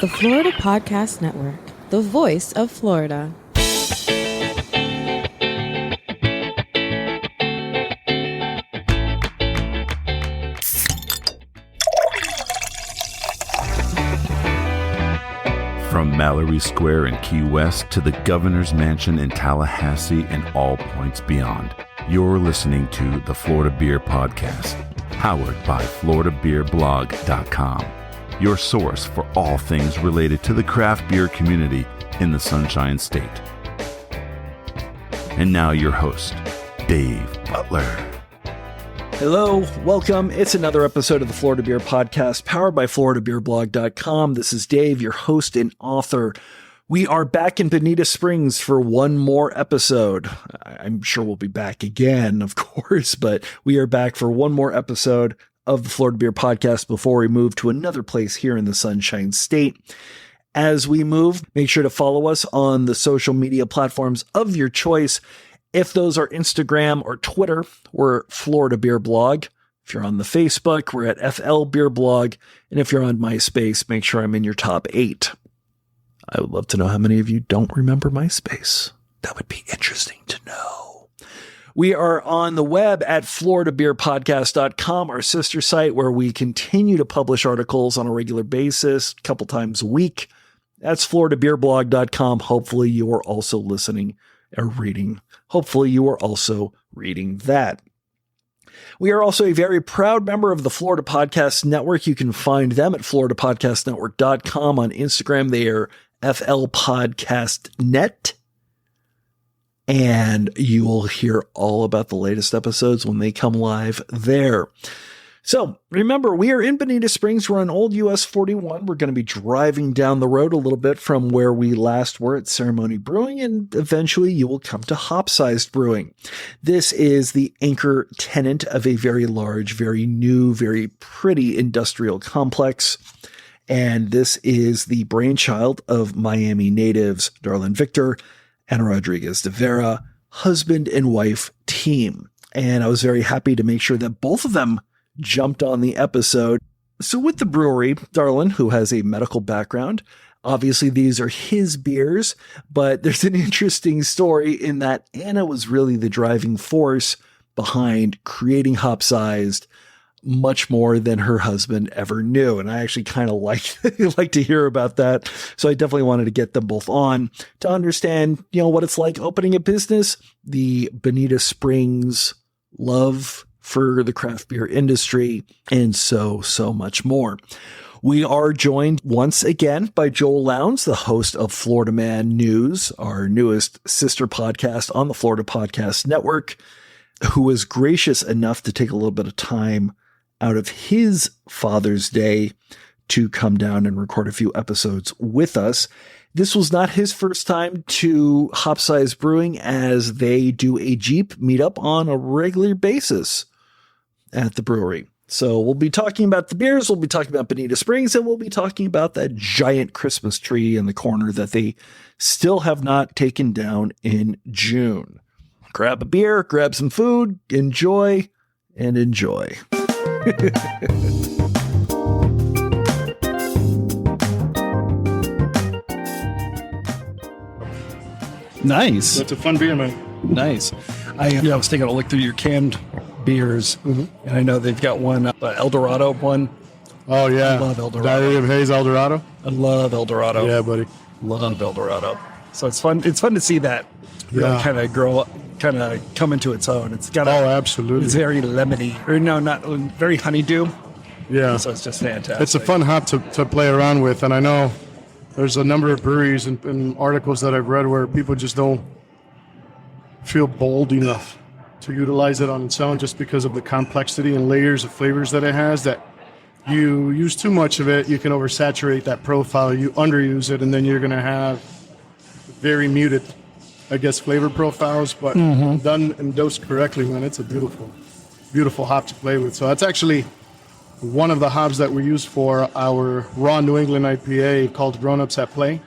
The Florida Podcast Network, the voice of Florida. From Mallory Square in Key West to the Governor's Mansion in Tallahassee and all points beyond, you're listening to the Florida Beer Podcast, powered by FloridaBeerBlog.com, your source for all things related to the craft beer community in the Sunshine State. And now your host, Dave Butler. Hello, welcome. It's another episode of the Florida Beer Podcast, powered by FloridaBeerBlog.com. This is Dave, your host and author. We are back in Bonita Springs for one more episode. I'm sure we'll be back again, of course, but we are back for one more episode of the Florida Beer Podcast before we move to another place here in the Sunshine State. As we move, make sure to follow us on the social media platforms of your choice. If those are Instagram or Twitter, we're Florida Beer Blog. If you're on the Facebook, we're at FL Beer Blog. And if you're on MySpace, make sure I'm in your top 8. I would love to know how many of you don't remember MySpace. That would be interesting to know. We are on the web at floridabeerpodcast.com, our sister site, where we continue to publish articles on a regular basis, a couple times a week. That's floridabeerblog.com. Hopefully you are also listening or reading. Hopefully you are also reading that. We are also a very proud member of the Florida Podcast Network. You can find them at floridapodcastnetwork.com. On Instagram, they are FL Podcast Net. And you will hear all about the latest episodes when they come live there. So remember, we are in Bonita Springs. We're on Old US 41. We're going to be driving down the road a little bit from where we last were at Ceremony Brewing, and eventually you will come to Hopsized Brewing. This is the anchor tenant of a very large, very new, very pretty industrial complex. And this is the brainchild of Miami natives Darlyn Victor and Rodriguez de Vera, husband and wife team. And I was very happy to make sure that both of them jumped on the episode. So with the brewery, Darlyn, who has a medical background, obviously these are his beers, but there's an interesting story in that Ana was really the driving force behind creating Hopsized much more than her husband ever knew. And I actually kind of like to hear about that. So I definitely wanted to get them both on to understand, what it's like opening a business, the Bonita Springs love for the craft beer industry, and so much more. We are joined once again by Joel Lounds, the host of Florida Man News, our newest sister podcast on the Florida Podcast Network, who was gracious enough to take a little bit of time out of his Father's Day to come down and record a few episodes with us. This was not his first time to Hopsized Brewing, as they do a Jeep meetup on a regular basis at the brewery. So we'll be talking about the beers, we'll be talking about Bonita Springs, and we'll be talking about that giant Christmas tree in the corner that they still have not taken down in June. Grab a beer, grab some food, enjoy, and enjoy. Nice. That's a fun beer, man. Nice. I was taking a look through your canned beers, and I know they've got one, El Dorado one. Oh, yeah. I love El Dorado. Diary of Hayes El Dorado? I love El Dorado. Yeah, buddy. Love El Dorado. So it's fun. It's fun to see that really kind of grow up, kind of come into its own. It's got absolutely. It's very lemony, or no, not very honeydew. Yeah. So it's just fantastic. It's a fun hop to play around with, and I know there's a number of breweries and articles that I've read where people just don't feel bold enough to utilize it on its own, just because of the complexity and layers of flavors that it has. That you use too much of it, you can oversaturate that profile. You underuse it, and then you're going to have very muted, flavor profiles. But done and dosed correctly, man, it's a beautiful, beautiful hop to play with. So that's actually one of the hops that we use for our raw New England IPA called Grown Ups at Play.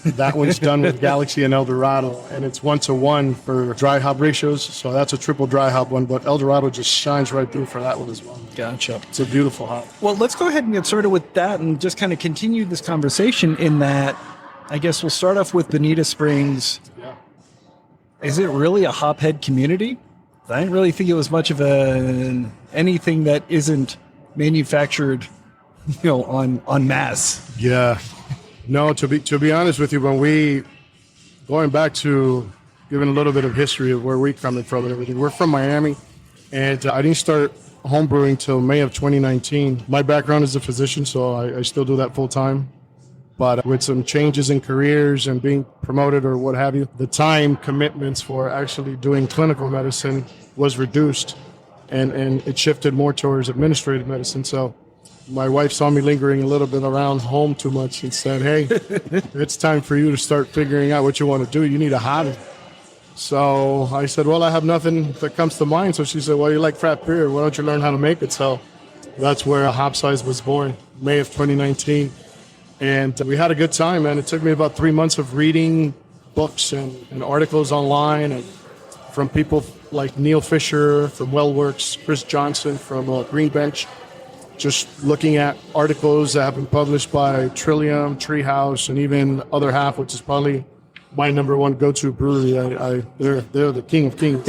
That one's done with Galaxy and El Dorado, and it's 1-to-1 for dry hop ratios. So that's a triple dry hop one, but El Dorado just shines right through for that one as well. Gotcha. It's a beautiful hop. Well, let's go ahead and get started with that and just kind of continue this conversation in that I guess we'll start off with Bonita Springs. Yeah. Is it really a hophead community? I didn't really think it was much of anything that isn't manufactured, en masse. Yeah. No, to be honest with you, going back to giving a little bit of history of where we're coming from and everything, we're from Miami, and I didn't start homebrewing till May of 2019. My background is a physician, so I still do that full time. But with some changes in careers and being promoted or what have you, the time commitments for actually doing clinical medicine was reduced, and it shifted more towards administrative medicine. So my wife saw me lingering a little bit around home too much and said, hey, it's time for you to start figuring out what you want to do. You need a hobby. So I said, well, I have nothing that comes to mind. So she said, well, you like craft beer. Why don't you learn how to make it? So that's where Hopsized was born, May of 2019. And we had a good time, man. It took me about 3 months of reading books and articles online, and from people like Neil Fisher from WellWorks, Chris Johnson from Green Bench, just looking at articles that have been published by Trillium, Treehouse, and even Other Half, which is probably my number one go-to brewery. They're the king of kings.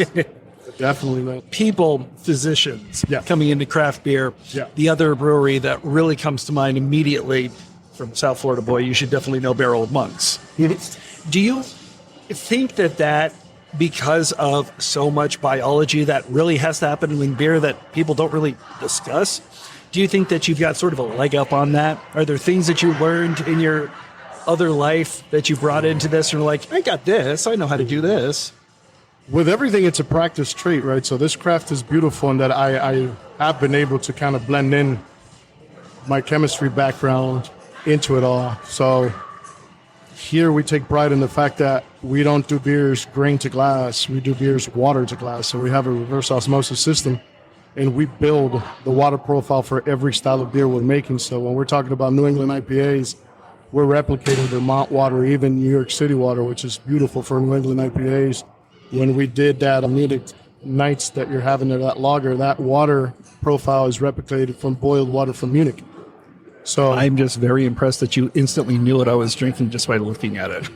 Definitely, man. People, physicians, coming into craft beer. Yeah. The other brewery that really comes to mind immediately from South Florida boy, you should definitely know Barrel of Monks. Do you think that because of so much biology that really has to happen in beer that people don't really discuss, do you think that you've got sort of a leg up on that? Are there things that you learned in your other life that you brought into this and are like, I got this, I know how to do this? With everything, it's a practice trait, right? So this craft is beautiful in that I have been able to kind of blend in my chemistry background into it all. So here we take pride in the fact that we don't do beers grain to glass. We do beers water to glass. So we have a reverse osmosis system, and we build the water profile for every style of beer we're making. So when we're talking about New England IPAs, we're replicating Vermont water, even New York City water, which is beautiful for New England IPAs. When we did that Munich nights that you're having there, that lager, that water profile is replicated from boiled water from Munich. So I'm just very impressed that you instantly knew what I was drinking just by looking at it.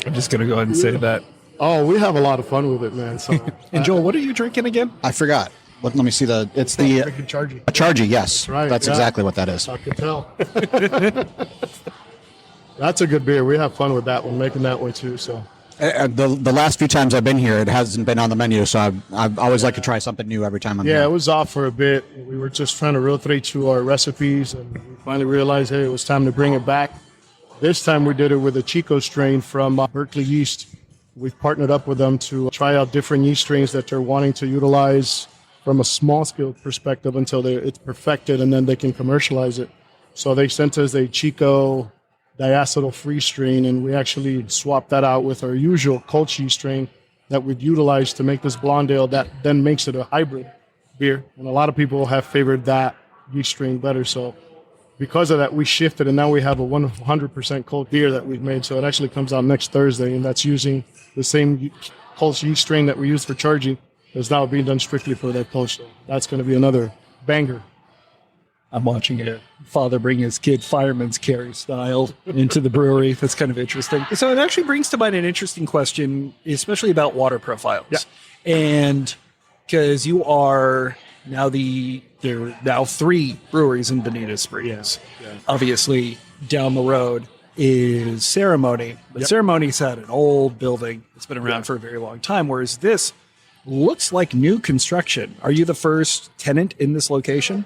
I'm just going to go ahead and say that. Oh, we have a lot of fun with it, man. So, and Joel, what are you drinking again? I forgot. Let me see it's the Chargy. a Chargy, yes. Right, That's exactly what that is. I can tell. That's a good beer. We have fun with that one, making that one too. So The last few times I've been here, it hasn't been on the menu, so I've always like to try something new every time I'm here. Yeah, it was off for a bit. We were just trying to rotate to our recipes, and we finally realized, hey, it was time to bring it back. This time we did it with a Chico strain from Berkeley Yeast. We've partnered up with them to try out different yeast strains that they're wanting to utilize from a small-scale perspective until it's perfected, and then they can commercialize it. So they sent us a Chico diacetyl-free strain, and we actually swapped that out with our usual Colch yeast strain that we'd utilize to make this blonde ale that then makes it a hybrid beer. And a lot of people have favored that yeast strain better. So because of that, we shifted, and now we have a 100% Colch beer that we've made. So it actually comes out next Thursday, and that's using the same Colch yeast strain that we used for Chargy. It's now being done strictly for that Colch. So that's going to be another banger. I'm watching a father bring his kid Firemans Carry style into the brewery. That's kind of interesting. So it actually brings to mind an interesting question, especially about water profiles. Yeah. And because you are now there are now 3 breweries in Bonita Springs. Yeah. Obviously, down the road is Ceremony. But Ceremony's had an old building. It's been around for a very long time, whereas this looks like new construction. Are you the first tenant in this location?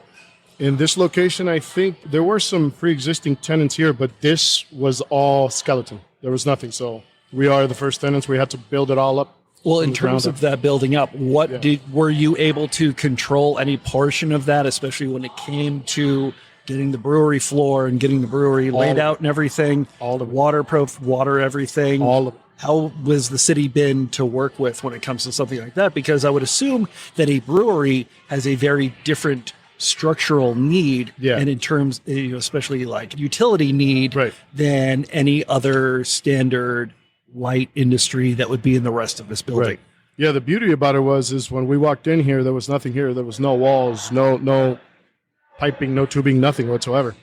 In this location, I think there were some pre-existing tenants here, but this was all skeleton. There was nothing. So we are the first tenants. We had to build it all up. Well, in terms of that building up, were you able to control any portion of that, especially when it came to getting the brewery floor and getting the brewery laid out and everything? All the water, everything. All of it. How was the city been to work with when it comes to something like that? Because I would assume that a brewery has a very different structural need, Yeah. and in terms, especially like utility need, Right. than any other standard light industry that would be in the rest of this building. Right. Yeah, the beauty about it is when we walked in here, there was nothing here. There was no walls, no piping, no tubing, nothing whatsoever.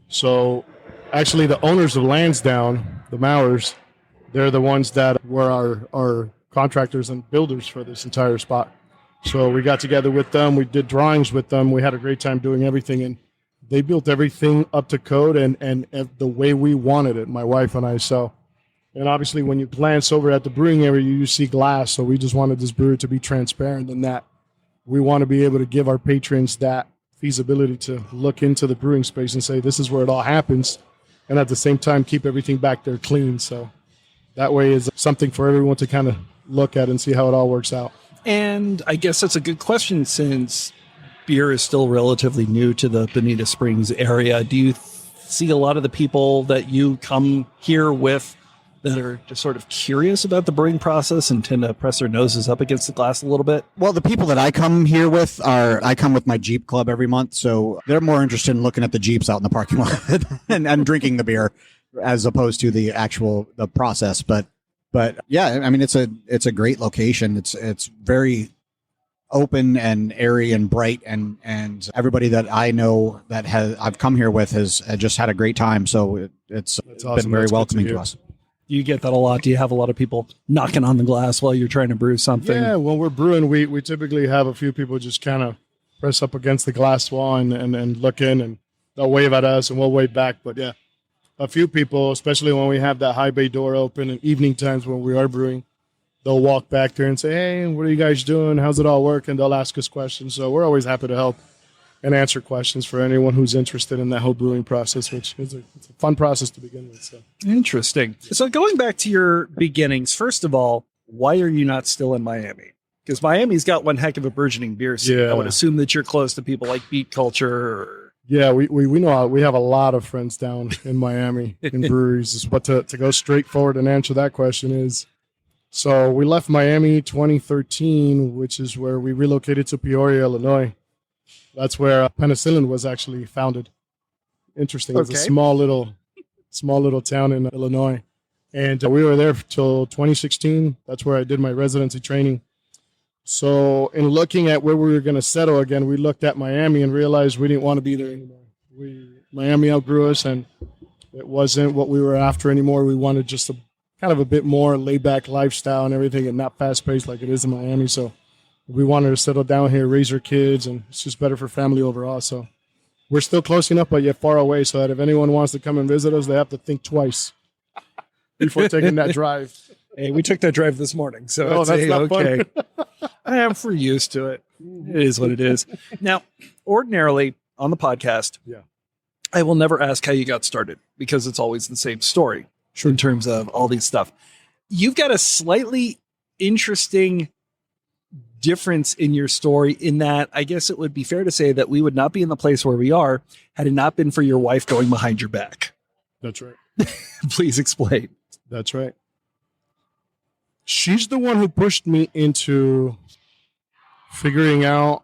So actually the owners of Lansdowne, the Mowers, they're the ones that were our contractors and builders for this entire spot. So we got together with them. We did drawings with them. We had a great time doing everything. And they built everything up to code and the way we wanted it, my wife and I. So, and obviously when you glance over at the brewing area, you see glass. So we just wanted this brewery to be transparent in that we want to be able to give our patrons that feasibility to look into the brewing space and say, this is where it all happens. And at the same time, keep everything back there clean. So that way is something for everyone to kind of look at and see how it all works out. And I guess that's a good question since beer is still relatively new to the Bonita Springs area. Do you see a lot of the people that you come here with that are just sort of curious about the brewing process and tend to press their noses up against the glass a little bit? Well, the people that I come here with I come with my Jeep club every month, so they're more interested in looking at the Jeeps out in the parking lot and drinking the beer as opposed to the process. But yeah, I mean, it's a great location. It's very open and airy and bright, and everybody that I know that I've come here with has just had a great time. So it's awesome. been very That's good welcoming to to hear. us. Do you get that a lot? Do you have a lot of people knocking on the glass while you're trying to brew something? Yeah, when we're brewing, we typically have a few people just kind of press up against the glass wall and look in, and they'll wave at us and we'll wave back. But yeah, a few people, especially when we have that high bay door open and evening times when we are brewing, they'll walk back there and say, hey, what are you guys doing? How's it all work? And they'll ask us questions. So we're always happy to help and answer questions for anyone who's interested in that whole brewing process, which is it's a fun process to begin with. So. Interesting. So going back to your beginnings, first of all, why are you not still in Miami? Because Miami's got one heck of a burgeoning beer scene. Yeah. I would assume that you're close to people like Beat Culture. Or... Yeah, we know we have a lot of friends down in Miami in breweries. But to go straight forward and answer that question is, so we left Miami 2013, which is where we relocated to Peoria, Illinois. That's where Penicillin was actually founded. Interesting. It's a small little town in Illinois. And we were there till 2016. That's where I did my residency training. So in looking at where we were going to settle again, we looked at Miami and realized we didn't want to be there anymore. Miami outgrew us, and it wasn't what we were after anymore. We wanted just a kind of a bit more laid-back lifestyle and everything, and not fast-paced like it is in Miami. So we wanted to settle down here, raise our kids, and it's just better for family overall. So we're still close enough, but yet far away, so that if anyone wants to come and visit us, they have to think twice before taking that drive. Hey, we took that drive this morning, so Oh, it's that's not okay. We're used to it. It is what it is. Now, ordinarily on the podcast, I will never ask how you got started because it's always the same story in terms of all these stuff. You've got a slightly interesting difference in your story in that I guess it would be fair to say that we would not be in the place where we are had it not been for your wife going behind your back. That's right. Please explain. That's right. She's the one who pushed me into figuring out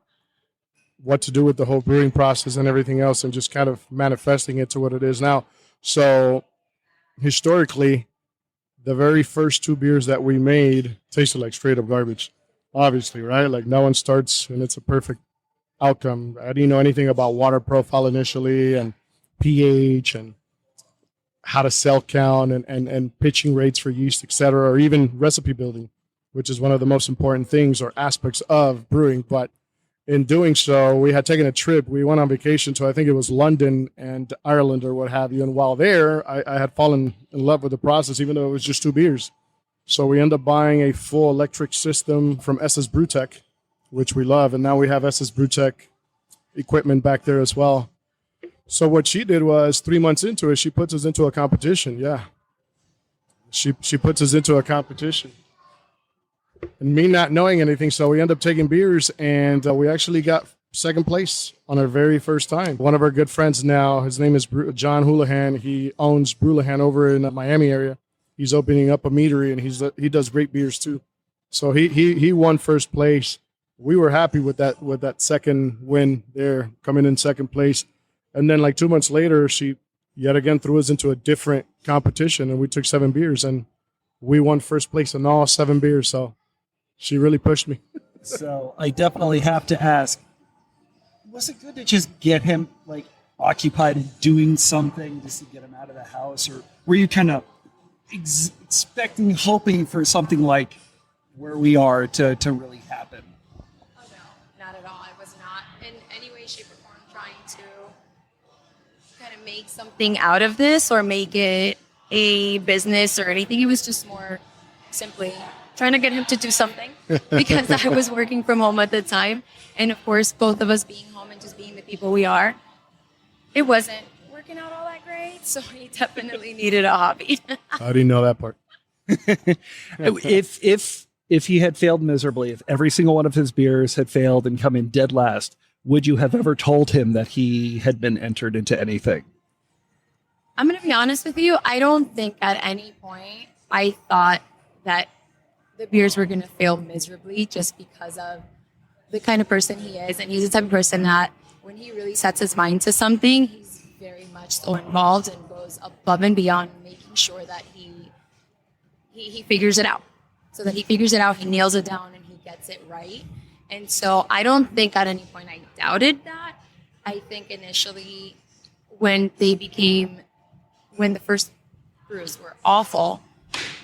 what to do with the whole brewing process and everything else, and just kind of manifesting it to what it is now. So historically, the very first two beers that we made tasted like straight up garbage, obviously, right? Like no one starts and it's a perfect outcome. I didn't know anything about water profile initially and pH and how to cell count and pitching rates for yeast, et cetera, or even recipe building, which is one of the most important things or aspects of brewing. But in doing so, we had taken a trip. We went on vacation to, I think it was London and Ireland or what have you. And while there, I had fallen in love with the process, even though it was just two beers. So we ended up buying a full electric system from SS Brewtech, which we love. And now we have SS Brewtech equipment back there as well. So what she did was 3 months into it, she puts us into a competition. Yeah. She puts us into a competition. And me not knowing anything, so we end up taking beers, and we actually got second place on our very first time. One of our good friends now, his name is John Houlihan. He owns Brewlahan over in the Miami area. He's opening up a meadery, and he does great beers too. So he won first place. we were happy with that second win there, coming in second place. And then like 2 months later, she yet again threw us into a different competition, and we took 7 beers, and we won first place in all 7 beers. So she really pushed me. So I definitely have to ask, was it good to just get him like occupied and doing something just to get him out of the house? Or were you kind of expecting, hoping for something like where we are to really happen? Oh, no, not at all. I was not in any way, shape, or form trying to kind of make something out of this or make it a business or anything. It was just more simply trying to get him to do something because I was working from home at the time. And of course, both of us being home and just being the people we are, it wasn't working out all that great. So he definitely needed a hobby. I didn't know that part. If he had failed miserably, if every single one of his beers had failed and come in dead last, would you have ever told him that he had been entered into anything? I'm going to be honest with you. I don't think at any point I thought that the beers were going to fail miserably just because of the kind of person he is. And he's the type of person that when he really sets his mind to something, he's very much so involved and goes above and beyond making sure that he figures it out. So that he figures it out, he nails it down, and he gets it right. And so I don't think at any point I doubted that. I think initially when the first brews were awful,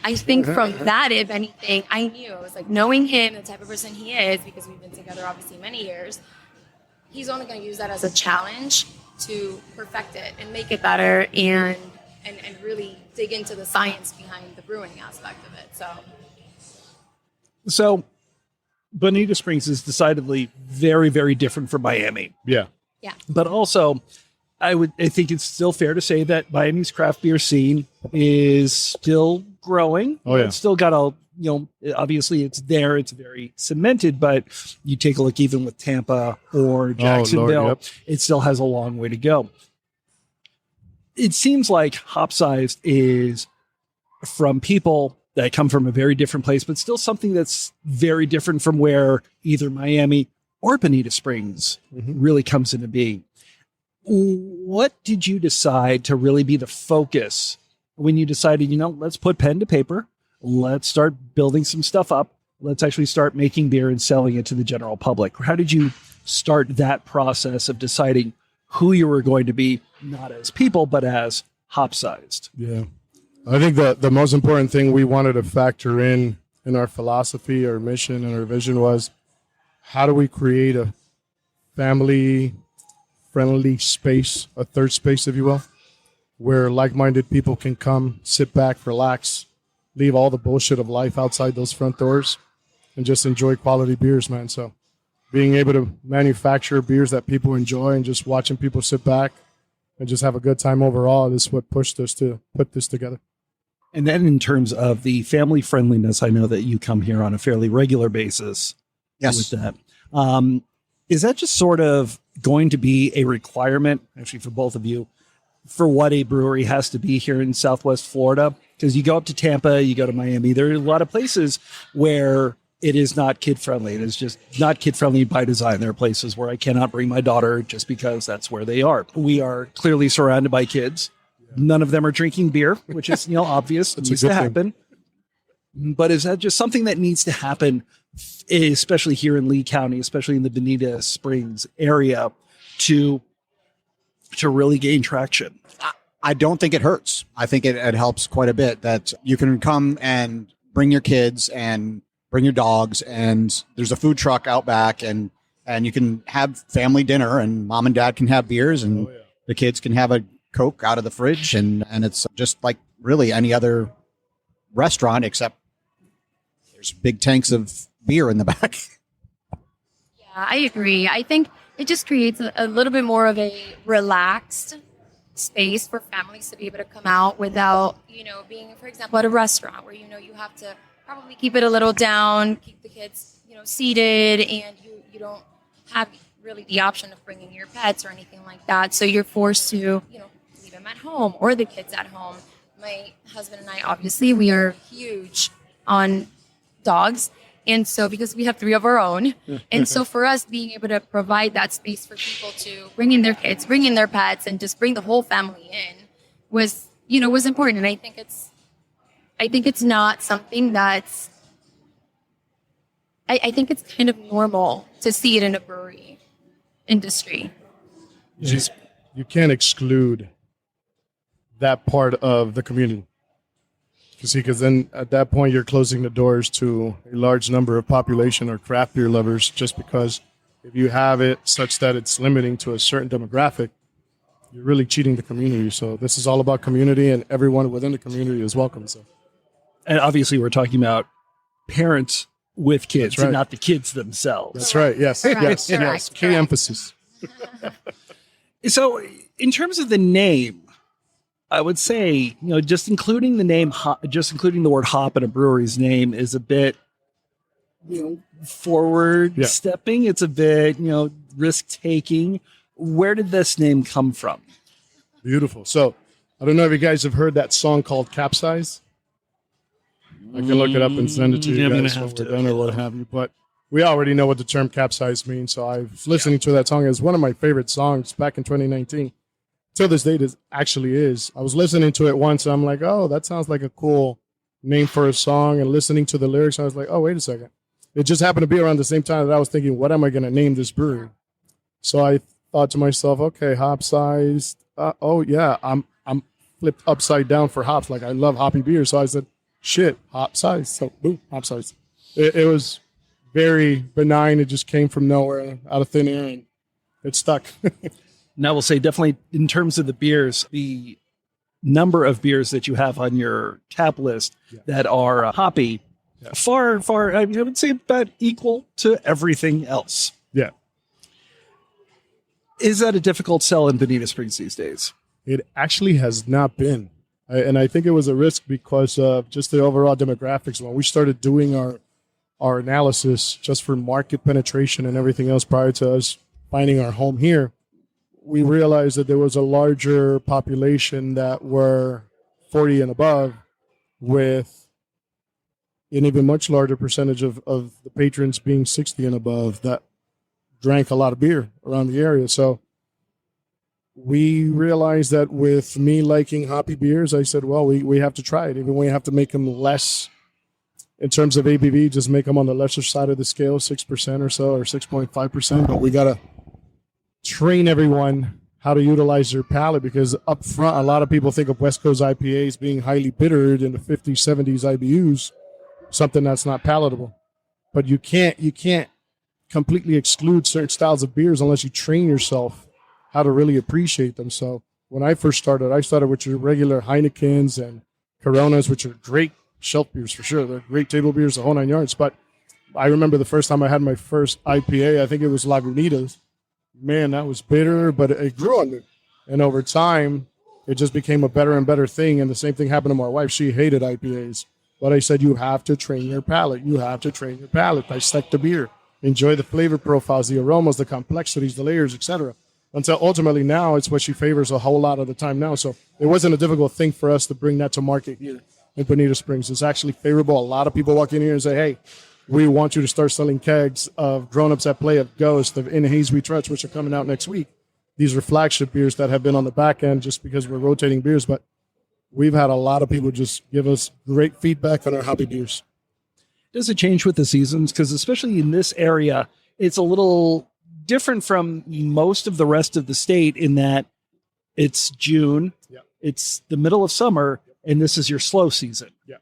I think from that, if anything, I knew. It was like knowing him, the type of person he is, because we've been together obviously many years, he's only going to use that as a challenge to perfect it and make it better and really dig into the science behind the brewing aspect of it. So Bonita Springs is decidedly very, very different from Miami. Yeah. Yeah. But also, I think it's still fair to say that Miami's craft beer scene is still growing. Oh, yeah. It's still got obviously it's there. It's very cemented, but you take a look even with Tampa or Jacksonville, Lord, yep. It still has a long way to go. It seems like Hopsized is from people that come from a very different place, but still something that's very different from where either Miami or Bonita Springs really comes into being. What did you decide to really be the focus when you decided, let's put pen to paper, let's start building some stuff up, let's actually start making beer and selling it to the general public? How did you start that process of deciding who you were going to be, not as people, but as Hopsized? Yeah. I think the most important thing we wanted to factor in our philosophy, our mission, and our vision was, how do we create a family-friendly space, a third space, if you will, where like-minded people can come, sit back, relax, leave all the bullshit of life outside those front doors, and just enjoy quality beers, man. So being able to manufacture beers that people enjoy and just watching people sit back and just have a good time overall is what pushed us to put this together. And then in terms of the family friendliness, I know that you come here on a fairly regular basis. Yes. With that. Is that just sort of going to be a requirement, actually, for both of you, for what a brewery has to be here in Southwest Florida? Because you go up to Tampa, you go to Miami, there are a lot of places where it is not kid-friendly. It is just not kid-friendly by design. There are places where I cannot bring my daughter just because that's where they are. We are clearly surrounded by kids. None of them are drinking beer, which is, obvious. It needs to happen. But is that just something that needs to happen, especially here in Lee County, especially in the Bonita Springs area, to really gain traction? I don't think it hurts. I think it helps quite a bit that you can come and bring your kids and bring your dogs, and there's a food truck out back, and you can have family dinner, and mom and dad can have beers, and the kids can have a Coke out of the fridge, and it's just like really any other restaurant, except there's big tanks of beer in the back. Yeah, I agree. I think it just creates a little bit more of a relaxed space for families to be able to come out without, being, for example, at a restaurant where, you have to probably keep it a little down, keep the kids, seated, and you don't have really the option of bringing your pets or anything like that. So you're forced to, leave them at home or the kids at home. My husband and I, obviously, we are huge on dogs. And so, because we have 3 of our own. And so for us, being able to provide that space for people to bring in their kids, bring in their pets, and just bring the whole family in was important. And I think it's not something that's, I think it's kind of normal to see it in a brewery industry. You can't exclude that part of the community. You see, because then at that point you're closing the doors to a large number of population or craft beer lovers, just because if you have it such that it's limiting to a certain demographic, you're really cheating the community. So this is all about community, and everyone within the community is welcome. So, And obviously we're talking about parents with kids, That's right. and not the kids themselves. that's right. Yes. Correct, Yes. correct, Yes. Key correct. emphasis. So in terms of the name, I would say, just including the name, just including the word hop in a brewery's name is a bit, forward Yeah. stepping. It's a bit, risk taking. Where did this name come from? Beautiful. So I don't know if you guys have heard that song called Capsize. I can look it up and send it to you I'm gonna guys have when to, we're done or what have you. But we already know what the term capsize means. So I was listening to that song. It was one of my favorite songs back in 2019. Till this date, it actually is. I was listening to it once, and I'm like, oh, that sounds like a cool name for a song. And listening to the lyrics, I was like, oh, wait a second. It just happened to be around the same time that I was thinking, what am I going to name this brewery? So I thought to myself, okay, hop-sized. Oh, yeah, I'm flipped upside down for hops. Like, I love hoppy beer. So I said, shit, hop-sized. So, boom, hop-sized. It was very benign. It just came from nowhere, out of thin air, and it stuck. Now, I will say definitely in terms of the beers, the number of beers that you have on your tap list that are hoppy, far, I would say about equal to everything else. Yeah. Is that a difficult sell in Bonita Springs these days? It actually has not been. And I think it was a risk because of just the overall demographics. When we started doing our analysis just for market penetration and everything else prior to us finding our home here, we realized that there was a larger population that were 40 and above, with an even much larger percentage of the patrons being 60 and above that drank a lot of beer around the area. So we realized that with me liking hoppy beers, I said, well, we have to try it. Even we have to make them less in terms of ABV, just make them on the lesser side of the scale, 6% or so, or 6.5%. But we got to train everyone how to utilize their palate, because up front, a lot of people think of West Coast IPAs being highly bittered in the 50s, 70s IBUs, something that's not palatable. But you can't completely exclude certain styles of beers unless you train yourself how to really appreciate them. So when I first started, I started with your regular Heinekens and Coronas, which are great shelf beers for sure. They're great table beers, the whole 9 yards. But I remember the first time I had my first IPA, I think it was Lagunitas. Man, that was bitter, but it grew on me. And over time, it just became a better and better thing. And the same thing happened to my wife. She hated IPAs. But I said, you have to train your palate. You have to train your palate. Dissect the beer. Enjoy the flavor profiles, the aromas, the complexities, the layers, etc. Until ultimately now, it's what she favors a whole lot of the time now. So it wasn't a difficult thing for us to bring that to market here in Bonita Springs. It's actually favorable. A lot of people walk in here and say, hey, we want you to start selling kegs of Grown Ups at Play, of Ghost, of In Haze We Trust, which are coming out next week. These are flagship beers that have been on the back end just because we're rotating beers. But we've had a lot of people just give us great feedback on our hobby beers. Does it change with the seasons? Because especially in this area, it's a little different from most of the rest of the state in that it's June, it's the middle of summer, and this is your slow season. Yeah.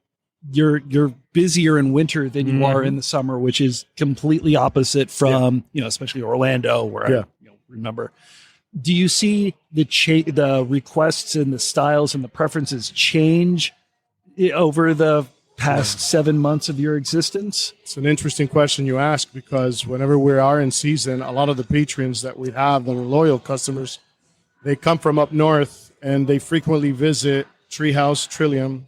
You're busier in winter than you are in the summer, which is completely opposite from, especially Orlando, where I remember. Do you see the requests and the styles and the preferences change over the past 7 months of your existence? It's an interesting question you ask, because whenever we are in season, a lot of the patrons that we have that are loyal customers, they come from up north and they frequently visit Treehouse, Trillium,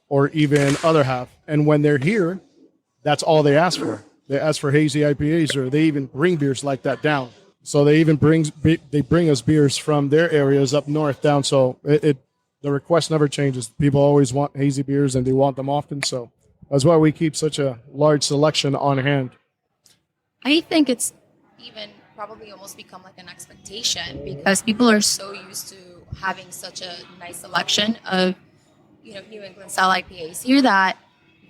or even Other Half. And when they're here, that's all they ask for. They ask for hazy IPAs, or they even bring beers like that down. So they even bring us beers from their areas up north down. So the request never changes. People always want hazy beers, and they want them often. So That's why we keep such a large selection on hand. I think it's even probably almost become like an expectation because people are so used to having such a nice selection of, New England style IPAs here that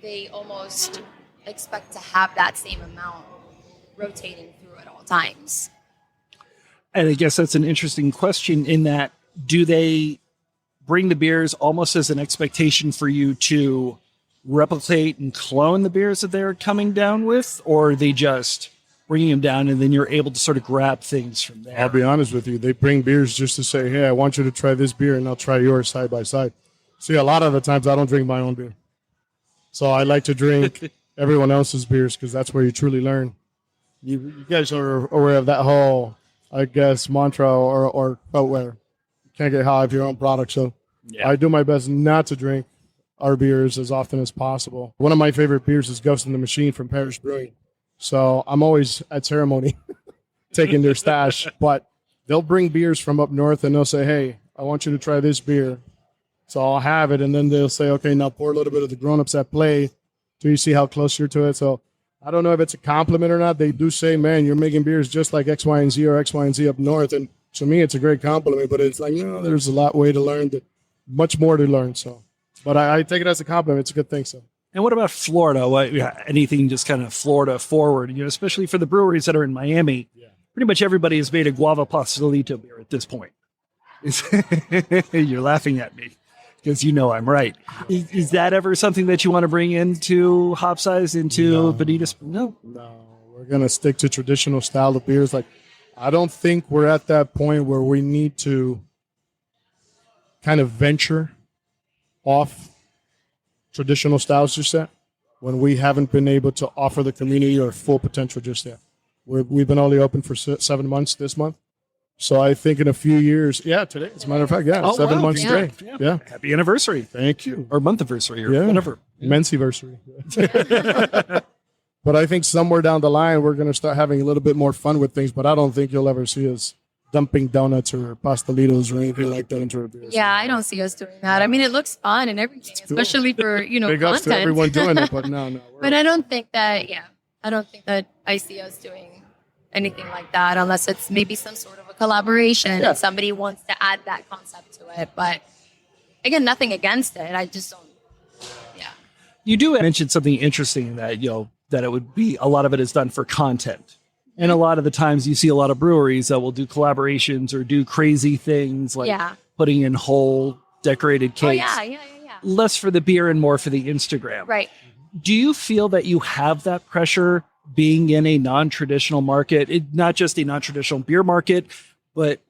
they almost expect to have that same amount rotating through at all times. And I guess that's an interesting question in that, do they bring the beers almost as an expectation for you to replicate and clone the beers that they're coming down with, or are they just bringing them down and then you're able to sort of grab things from there? I'll be honest with you. They bring beers just to say, hey, I want you to try this beer and I'll try yours side by side. See, a lot of the times I don't drink my own beer. So I like to drink everyone else's beers because that's where you truly learn. You guys are aware of that whole, I guess, mantra or quote where you can't get high of your own product. So I do my best not to drink our beers as often as possible. One of my favorite beers is Ghost in the Machine from Firemans Brewing. So I'm always at ceremony taking their stash, but they'll bring beers from up north and they'll say, hey, I want you to try this beer. So I'll have it. And then they'll say, okay, now pour a little bit of the grown-ups at play till you see how close you're to it. So I don't know if it's a compliment or not. They do say, man, you're making beers just like X, Y, and Z or X, Y, and Z up north. And to me, it's a great compliment, but it's like, there's a lot way to learn, much more to learn. So, but I take it as a compliment. It's a good thing. So. And what about Florida? Anything just kind of Florida forward, especially for the breweries that are in Miami. Yeah. Pretty much everybody has made a Guava Pasta beer at this point. You're laughing at me because I'm right. Is that ever something that you want to bring into Hopsized, into Bonita Springs? No, we're going to stick to traditional style of beers. Like, I don't think we're at that point where we need to kind of venture off traditional styles just yet, when we haven't been able to offer the community our full potential just yet. We've been only open for 7 months this month. So I think in a few years, today, as a matter of fact, 7 months today. Yeah. Happy anniversary. Thank you. Or month anniversary or whatever. Men's-iversary. But I think somewhere down the line, we're going to start having a little bit more fun with things, but I don't think you'll ever see us dumping donuts or pastelitos or anything like that into our beers. Yeah, I don't see us doing that. I mean, it looks fun and everything, especially for, Big content. ups to everyone doing it, but no. But I don't think that I see us doing anything like that unless it's maybe some sort of a collaboration and somebody wants to add that concept to it. But again, nothing against it. I just don't, You do mention something interesting that, that it would be, a lot of it is done for content. And a lot of the times you see a lot of breweries that will do collaborations or do crazy things like putting in whole decorated cakes. Oh, yeah. Less for the beer and more for the Instagram. Right. Do you feel that you have that pressure being in a non-traditional market, not just a non-traditional beer market, but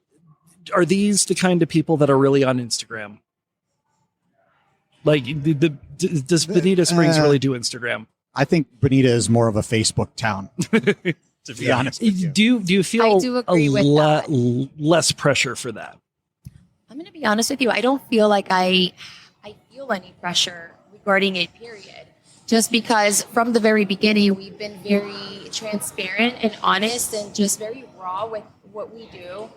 are these the kind of people that are really on Instagram? Like, does Bonita Springs really do Instagram? I think Bonita is more of a Facebook town. To be honest with you. Do you feel I do agree with that. Less pressure for that? I'm going to be honest with you. I don't feel like I feel any pressure regarding it, period. Just because from the very beginning, we've been very transparent and honest and just very raw with what we do,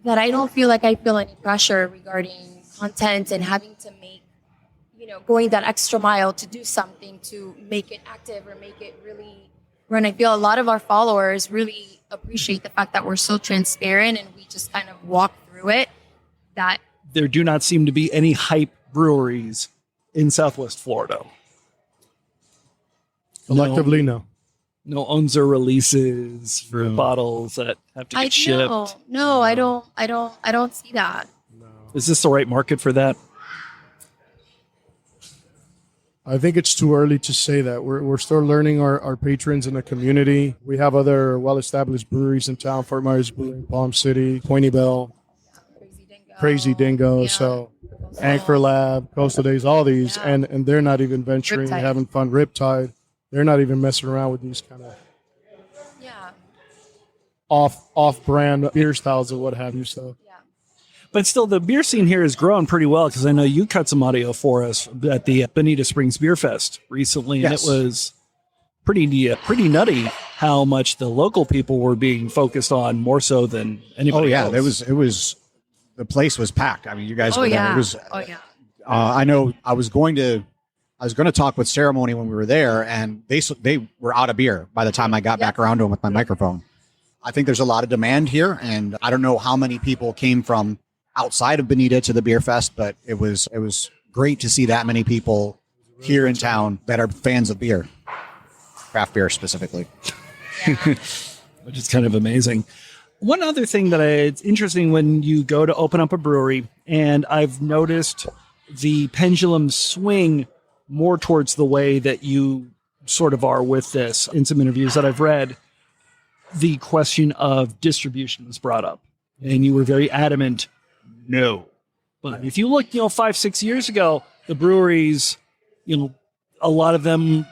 that I don't feel like I feel any pressure regarding content and having to make, going that extra mile to do something to make it active or make it really run. I feel a lot of our followers really appreciate the fact that we're so transparent and we just kind of walk through it. That there do not seem to be any hype breweries in Southwest Florida. Collectively, no. No Onzer releases for bottles that have to get shipped. No, I don't see that. No. Is this the right market for that? I think it's too early to say that. We're still learning our patrons in the community. We have other well-established breweries in town, Fort Myers Brewing, Palm City, Pointy Bell, Crazy Dingo, so Anchor Lab, Coastal Days, all these, and they're not even venturing, Riptide. having fun. Riptide, they're not even messing around with these kind of off-brand beer styles or what have you. So. But still, the beer scene here has grown pretty well because I know you cut some audio for us at the Bonita Springs Beer Fest recently, and it was pretty nutty how much the local people were being focused on more so than anybody else. It was the place was packed. I mean, you guys were there. It was, Oh yeah. I know I was I was going to talk with Ceremony when we were there, and they were out of beer by the time I got back around to them with my microphone. I think there's a lot of demand here, and I don't know how many people came from outside of Bonita to the beer fest, but it was great to see that many people here in town that are fans of beer, craft beer specifically. Which is kind of amazing. One other thing that it's interesting when you go to open up a brewery, and I've noticed the pendulum swing more towards the way that you sort of are with this. In some interviews that I've read, the question of distribution was brought up, and you were very adamant, no. But if you look, 5-6 years ago, the breweries, a lot of them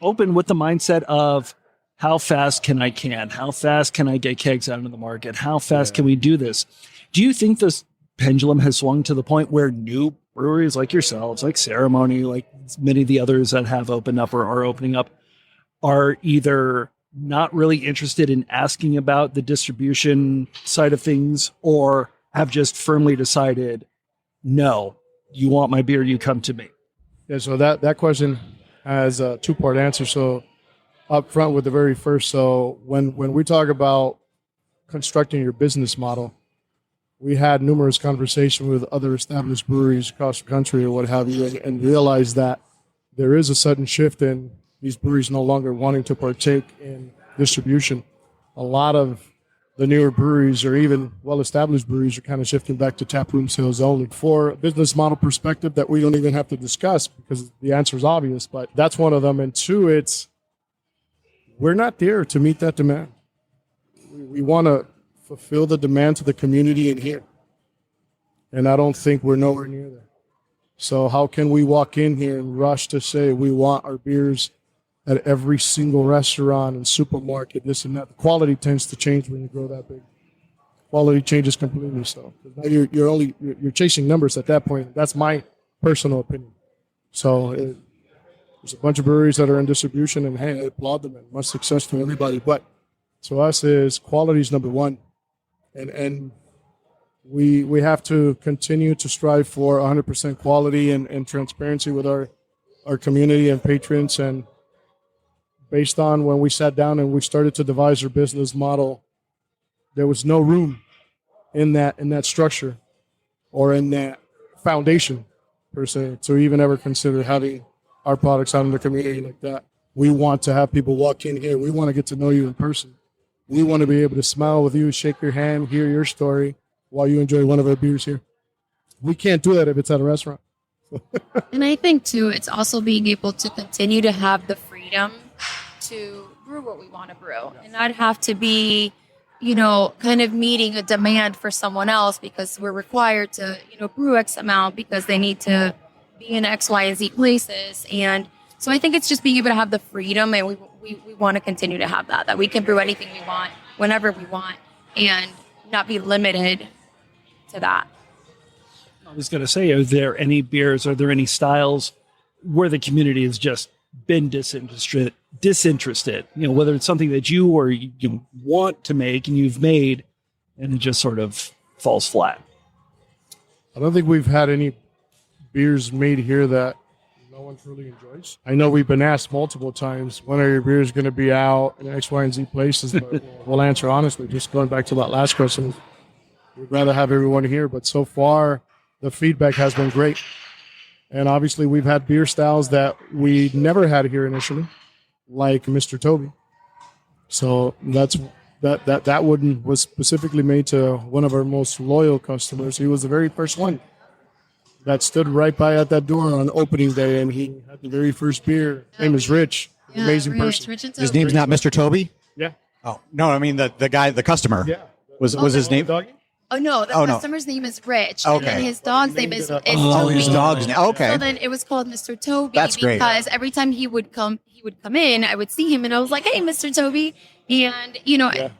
opened with the mindset of, how fast can I can? How fast can I get kegs out into the market? How fast can we do this? Do you think this pendulum has swung to the point where new breweries like yourselves, like Ceremony, like many of the others that have opened up or are opening up, are either not really interested in asking about the distribution side of things, or have just firmly decided, no, you want my beer, you come to me? Yeah, so that question has a two-part answer. So up front with the very first, so when we talk about constructing your business model, we had numerous conversations with other established breweries across the country or what have you, and realized that there is a sudden shift in these breweries no longer wanting to partake in distribution. A lot of the newer breweries or even well-established breweries are kind of shifting back to taproom sales only. For a business model perspective that we don't even have to discuss because the answer is obvious, but that's one of them. And two, we're not there to meet that demand. We want to fulfill the demand to the community in here. And I don't think we're nowhere near there. So how can we walk in here and rush to say we want our beers at every single restaurant and supermarket, this and that? The quality tends to change when you grow that big. Quality changes completely. So now you're chasing numbers at that point. That's my personal opinion. So there's a bunch of breweries that are in distribution, and hey, I applaud them and much success to everybody. But to us, quality is number one, and we have to continue to strive for 100% quality and transparency with our community and patrons. And based on when we sat down and we started to devise our business model, there was no room in that structure or in that foundation per se to even ever consider having our products out in the community like that. We want to have people walk in here. We want to get to know you in person. We want to be able to smile with you, shake your hand, hear your story while you enjoy one of our beers here. We can't do that if it's at a restaurant. And I think, too, it's also being able to continue to have the freedom to brew what we want to brew and not have to be, kind of meeting a demand for someone else because we're required to, brew X amount because they need to be in X, Y, and Z places. And so I think it's just being able to have the freedom, and we want to continue to have that we can brew anything we want, whenever we want, and not be limited to that. I was going to say, are there any beers, are there any styles where the community has just been disinterested, whether it's something that you or you want to make and you've made and it just sort of falls flat? I don't think we've had any beers made here that no one truly enjoys. I know we've been asked multiple times, when are your beers going to be out in X, Y, and Z places? But we'll answer honestly, just going back to that last question, we'd rather have everyone here. But so far, the feedback has been great. And obviously, we've had beer styles that we never had here initially, like Mr. Toby. So that one was specifically made to one of our most loyal customers. He was the very first one that stood right by at that door on opening day, and he had the very first beer. His name is Rich. Yeah, Amazing person. Rich and His name's not Mr. Toby? Yeah. Oh, no, I mean the guy, the customer. Yeah. Was his name? Doggy? Oh, no, the customer's name is Rich. Okay. And his dog's name is Toby. His dog's name. Okay. So then it was called Mr. Toby. That's great. Because every time he would come in, I would see him and I was like, hey, Mr. Toby. And,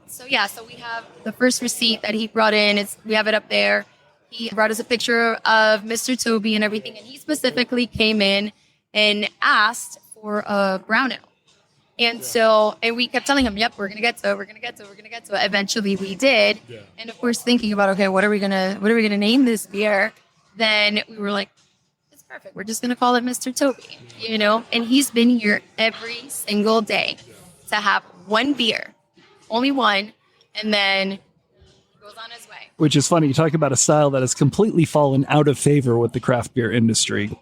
so we have the first receipt that he brought in. We have it up there. He brought us a picture of Mr. Toby and everything. And he specifically came in and asked for a brown ale. And and we kept telling him, yep, we're going to get to it. Eventually we did. Yeah. And of course, thinking about, okay, what are we going to name this beer? Then we were like, it's perfect. We're just going to call it Mr. Toby, and he's been here every single day to have one beer, only one, and then he goes on his way. Which is funny. You talk about a style that has completely fallen out of favor with the craft beer industry.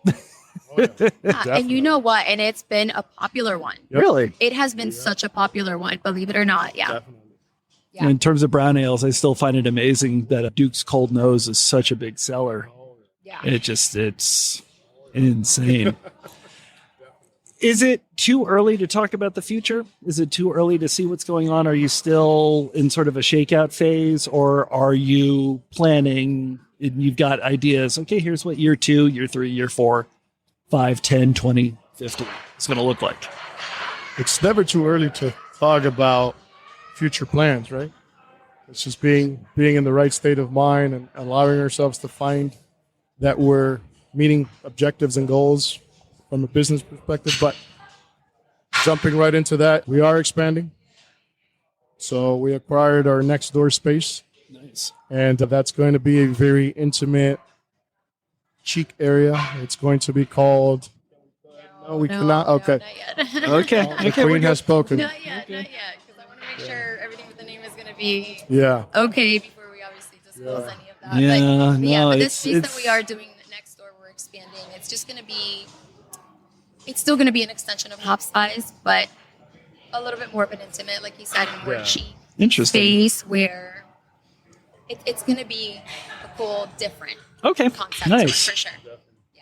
And you know what? And it's been a popular one. Yep. Really? It has been such a popular one, believe it or not. Yeah. Definitely. Yeah. In terms of brown ales, I still find it amazing that Duke's Cold Nose is such a big seller. Yeah. It's insane. Is it too early to talk about the future? Is it too early to see what's going on? Are you still in sort of a shakeout phase, or are you planning and you've got ideas? Okay, here's what year 2, year 3, year 4, 5, 10, 20, 50 is going to look like. It's never too early to talk about future plans, right? It's just being in the right state of mind and allowing ourselves to find that we're meeting objectives and goals from a business perspective. But jumping right into that, we are expanding. So we acquired our next door space. Nice. And that's going to be a very intimate, chic area. It's going to be called... No, we cannot. Okay. Not yet. Okay. The Queen has spoken. Not yet. Because I want to make sure everything with the name is going to be Yeah. okay before we obviously disclose any of that. Yeah, but this space that we are doing next door, we're expanding. It's just going to be... It's still going to be an extension of Hopsized, but a little bit more of an intimate, like you said, more chic Interesting. space where it's going to be a cool, different concept Nice. for sure.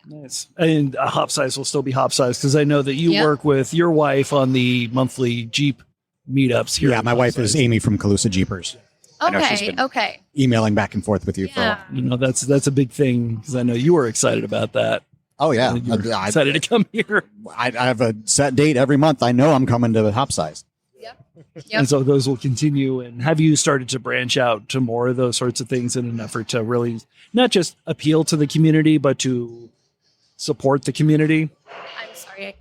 Nice. And Hopsized will still be Hopsized because I know that you work with your wife on the monthly Jeep meetups here. Yeah, my wife is Amy from Calusa Jeepers. I know she's been Okay. emailing back and forth with you for a while. You know, that's a big thing because I know you were excited about that. Oh, yeah. You were excited to come here. I have a set date every month. I know I'm coming to Hopsized. And so those will continue. And have you started to branch out to more of those sorts of things in an effort to really not just appeal to the community, but to support the community? I'm sorry.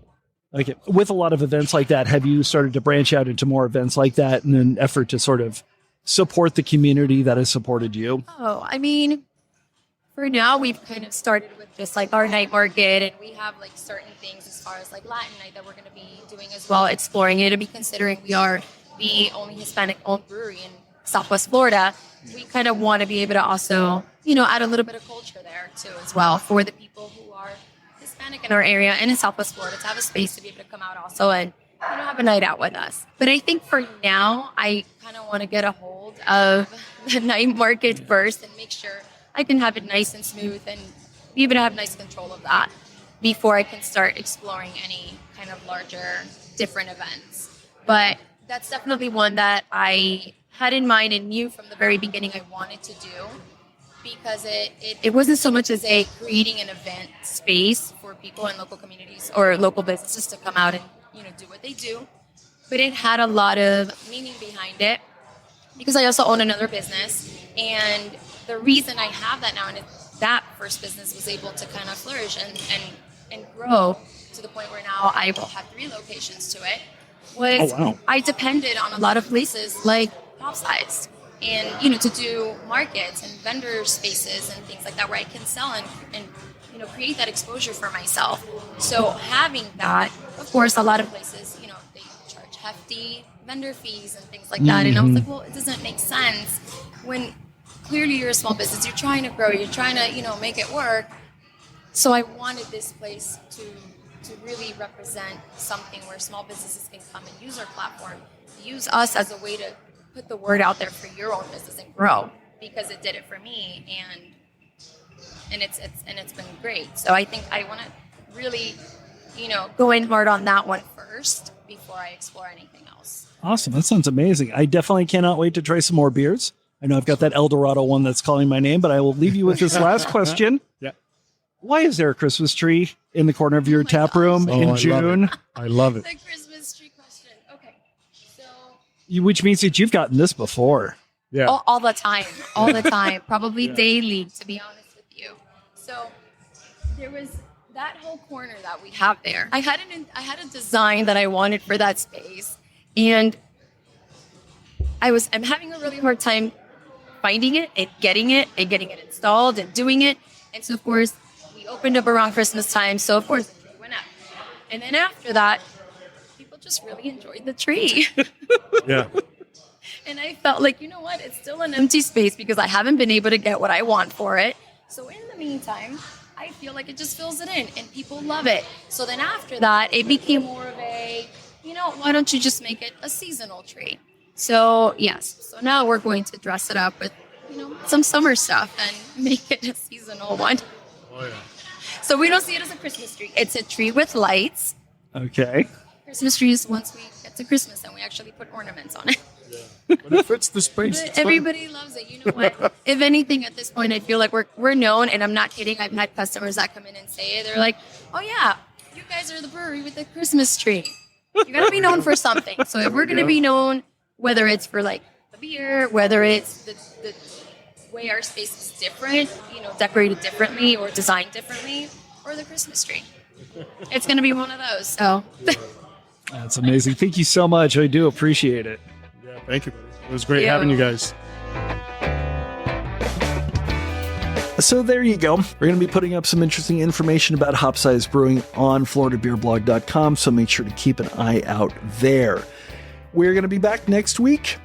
Okay. With a lot of events like that, have you started to branch out into more events like that in an effort to sort of support the community that has supported you? Oh, I mean, for now, we've kind of started with just like our night market, and we have like certain things as far as like Latin night that we're going to be doing as well, exploring it, and be considering we are the only Hispanic-owned brewery in Southwest Florida. We kind of want to be able to also, add a little bit of culture there too as well for the people who are Hispanic in our area and in Southwest Florida to have a space to be able to come out also and have a night out with us. But I think for now, I kind of want to get a hold of the night market first and make sure I can have it nice and smooth and be able to have nice control of that before I can start exploring any kind of larger, different events. But that's definitely one that I had in mind and knew from the very beginning I wanted to do, because it wasn't so much as creating an event space for people in local communities or local businesses to come out and do what they do, but it had a lot of meaning behind it because I also own another business, and the reason I have that now and that first business was able to kind of flourish and grow to the point where now I will have 3 locations to it was I depended on a lot of places like Hopsized and to do markets and vendor spaces and things like that where I can sell and create that exposure for myself. So having that, of course, a lot of places they charge hefty vendor fees and things like that, and I was like, well, it doesn't make sense when clearly you're a small business, you're trying to grow, you're trying to make it work. So I wanted this place to really represent something where small businesses can come and use our platform, use us as a way to put the word out there for your own business and grow, because it did it for me, and it's been great. So I think I want to really, go in hard on that one first before I explore anything else. Awesome. That sounds amazing. I definitely cannot wait to try some more beers. I know I've got that El Dorado one that's calling my name, but I will leave you with this last question. Yeah. Why is there a Christmas tree in the corner of your tap room in June? I love it. The Christmas tree question. Okay. So Which means that you've gotten this before. Yeah. all the time, probably daily, to be honest with you. So there was that whole corner that we have there. I had a design that I wanted for that space, and I'm having a really hard time finding it and getting it installed and doing it. And so of course we We opened up around Christmas time, so of course the tree went up. And then after that, people just really enjoyed the tree. Yeah. And I felt like, you know what? It's still an empty space because I haven't been able to get what I want for it. So in the meantime, I feel like it just fills it in and people love it. So then after that, it became more of a, why don't you just make it a seasonal tree? So yes, so now we're going to dress it up with, some summer stuff and make it a seasonal one. Oh, yeah. So we don't see it as a Christmas tree. It's a tree with lights. Okay. Christmas trees, once we get to Christmas, and we actually put ornaments on it. But it fits the space. But everybody loves it. You know what? If anything, at this point, I feel like we're known, and I'm not kidding. I've had customers that come in and say it. They're like, "Oh yeah, you guys are the brewery with the Christmas tree. You gotta be known for something." So if we're gonna be known, whether it's for like the beer, whether it's the way our space is different, decorated differently or designed differently, or the Christmas tree, it's gonna be one of those. So That's amazing. Thank you so much. I do appreciate it. Yeah, thank you, buddy. It was great having you guys. So there you go. We're going to be putting up some interesting information about Hopsized Brewing on FloridaBeerBlog.com, so make sure to keep an eye out there. We're going to be back next week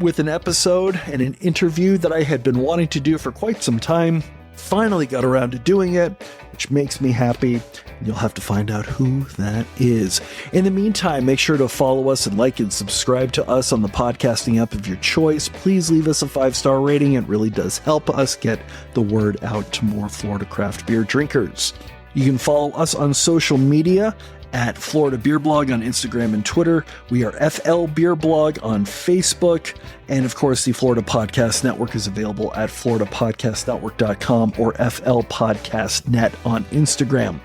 with an episode and an interview that I had been wanting to do for quite some time. Finally got around to doing it, which makes me happy. You'll have to find out who that is. In the meantime, make sure to follow us and like and subscribe to us on the podcasting app of your choice. Please leave us a 5-star rating. It really does help us get the word out to more Florida craft beer drinkers. You can follow us on social media at Florida Beer Blog on Instagram and Twitter. We are FL Beer Blog on Facebook. And of course, the Florida Podcast Network is available at floridapodcastnetwork.com or FL Podcast Net on Instagram.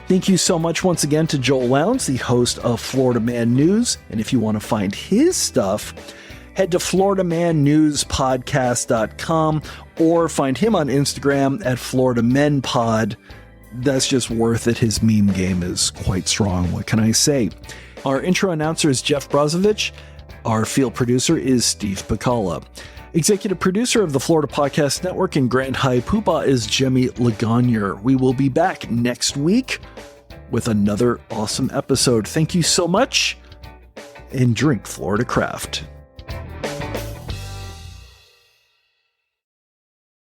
Thank you so much once again to Joel Lounds, the host of Florida Man News. And if you want to find his stuff, head to FloridaManNewsPodcast.com or find him on Instagram at FloridaMenPod. That's just worth it. His meme game is quite strong. What can I say? Our intro announcer is Jeff Brozovich. Our field producer is Steve Pacala. Executive producer of the Florida Podcast Network in Grand High Poopa is Jemmy Legagneur. We will be back next week with another awesome episode. Thank you so much, and drink Florida Craft.